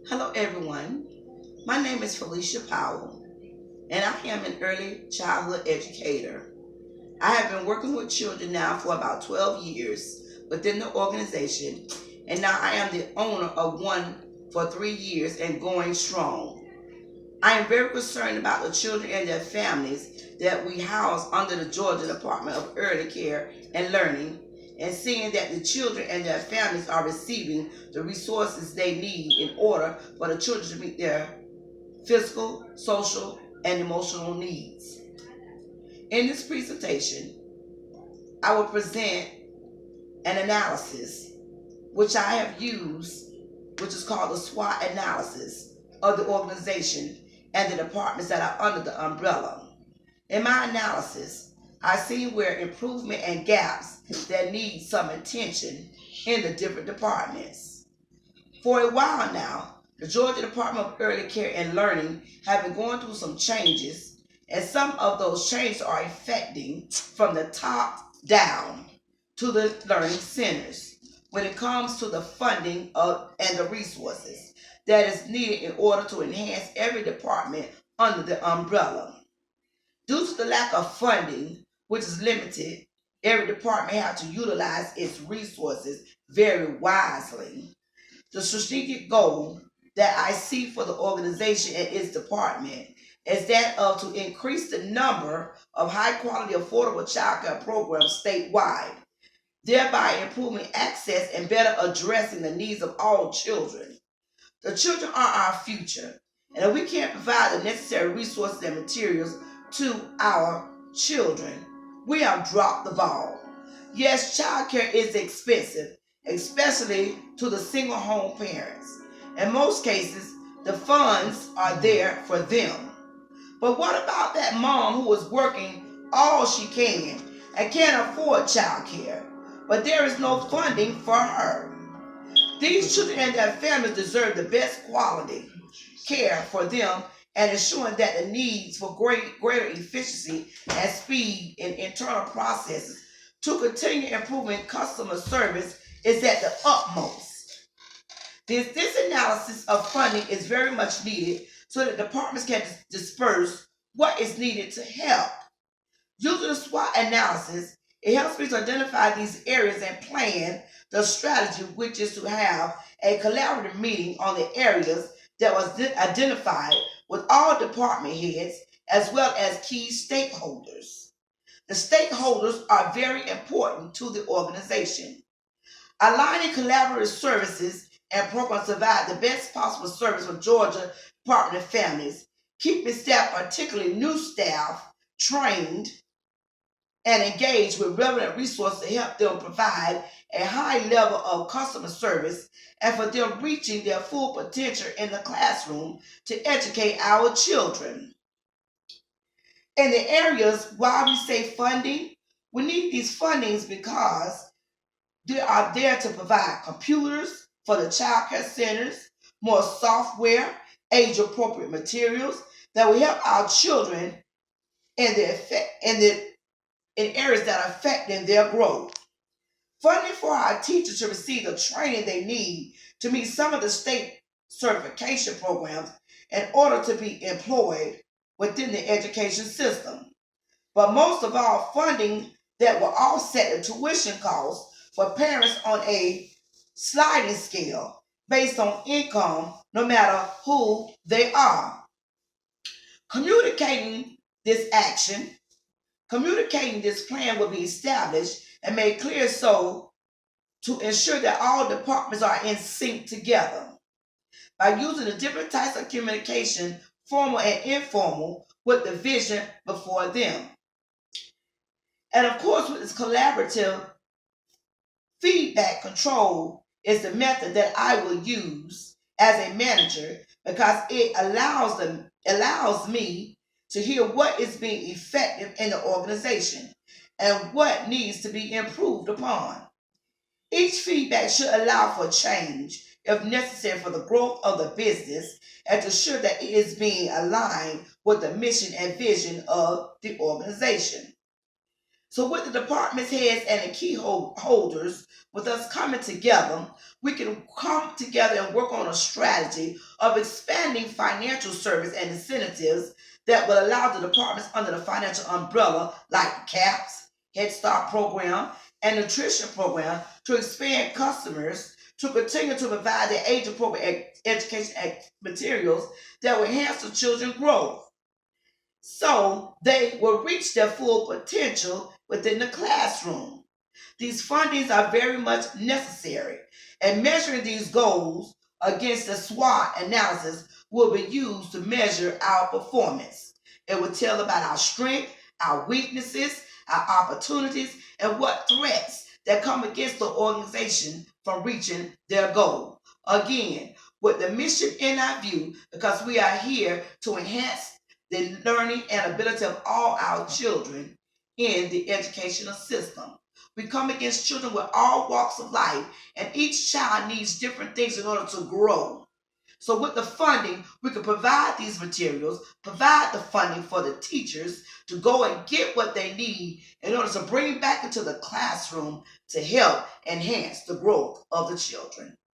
Hello, everyone. My name is Felicia Powell, and I am an early childhood educator. I have been working with children now for about 12 years within the organization, and now I am the owner of one for 3 years and going strong. I am very concerned about the children and their families that we house under the Georgia Department of Early Care and Learning, and seeing that the children and their families are receiving the resources they need in order for the children to meet their physical, social, and emotional needs. In this presentation, I will present an analysis which I have used, which is called the SWOT analysis of the organization and the departments that are under the umbrella. In my analysis, I see where improvement and gaps that need some attention in the different departments. For a while now, the Georgia Department of Early Care and Learning have been going through some changes, and some of those changes are affecting from the top down to the learning centers when it comes to the funding and the resources that is needed in order to enhance every department under the umbrella. Due to the lack of funding, which is limited, every department has to utilize its resources very wisely. The strategic goal that I see for the organization and its department is that of to increase the number of high quality affordable child care programs statewide, thereby improving access and better addressing the needs of all children. The children are our future, and if we can't provide the necessary resources and materials to our children, we have dropped the ball. Yes, childcare is expensive, especially to the single home parents. In most cases, the funds are there for them. But what about that mom who is working all she can and can't afford childcare, but there is no funding for her? These children and their families deserve the best quality care for them, and ensuring that the needs for greater efficiency and speed in internal processes to continue improving customer service is at the utmost. This analysis of funding is very much needed so that departments can disperse what is needed to help. Using the SWOT analysis, it helps me to identify these areas and plan the strategy, which is to have a collaborative meeting on the areas that was identified with all department heads as well as key stakeholders. The stakeholders are very important to the organization. Aligning collaborative services and programs to provide the best possible service for Georgia Department of Families, keeping staff, particularly new staff, trained and engaged with relevant resources to help them provide a high level of customer service and for them reaching their full potential in the classroom to educate our children. In the areas, why we say funding, we need these fundings because they are there to provide computers for the child care centers, more software, age appropriate materials that will help our children in in areas that are affecting their growth. Funding for our teachers to receive the training they need to meet some of the state certification programs in order to be employed within the education system. But most of all, funding that will offset the tuition costs for parents on a sliding scale based on income, no matter who they are. Communicating this action, communicating this plan will be established and made clear so to ensure that all departments are in sync together by using the different types of communication, formal and informal, with the vision before them. And of course, with this collaborative feedback control is the method that I will use as a manager because it allows me to hear what is being effective in the organization and what needs to be improved upon. Each feedback should allow for change if necessary for the growth of the business and to ensure that it is being aligned with the mission and vision of the organization. So with the department heads and the key holders, with us coming together, we can come together and work on a strategy of expanding financial service and incentives that will allow the departments under the financial umbrella, like CAPS, Head Start program, and nutrition program, to expand customers, to continue to provide the age appropriate education materials that will enhance the children's growth, so they will reach their full potential within the classroom. These fundings are very much necessary, and measuring these goals against the SWOT analysis will be used to measure our performance. It will tell about our strengths, our weaknesses, our opportunities, and what threats that come against the organization from reaching their goal. Again, with the mission in our view, because we are here to enhance the learning and ability of all our children in the educational system. We come against children with all walks of life, and each child needs different things in order to grow. So with the funding, we can provide these materials, provide the funding for the teachers to go and get what they need in order to bring back into the classroom to help enhance the growth of the children.